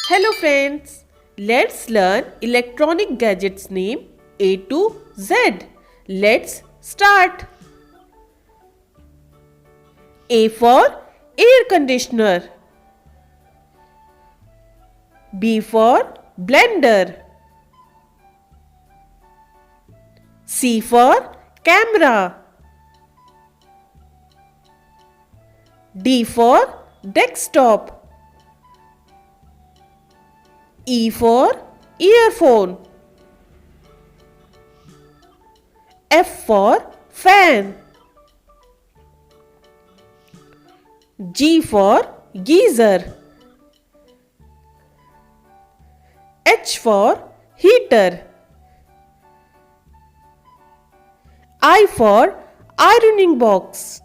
Hello friends, let's learn electronic gadgets name A to Z. Let's start. A for air conditioner. B for blender. C for camera. D for desktop. E for earphone. F for fan. G for geyser. H for heater. I for ironing box.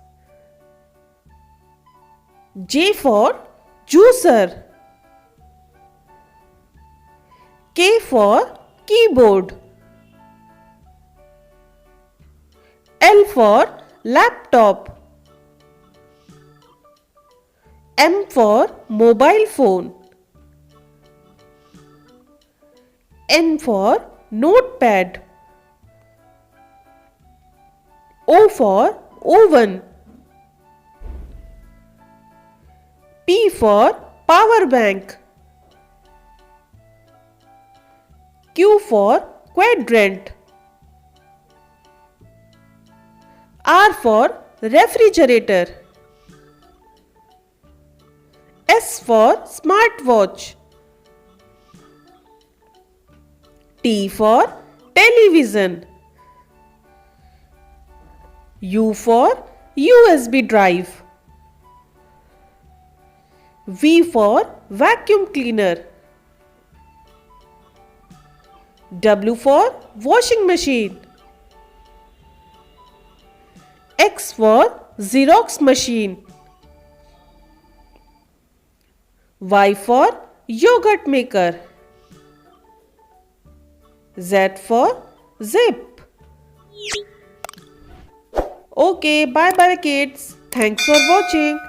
J for juicer. K for keyboard. L for laptop. M for mobile phone. N for notepad. O for oven. P for power bank. Q for quadrant. R for refrigerator. S for smartwatch. T for television. U for USB drive. V for vacuum cleaner. W for washing machine. X for Xerox machine. Y for yogurt maker. Z for zip. Okay, bye bye kids. Thanks for watching.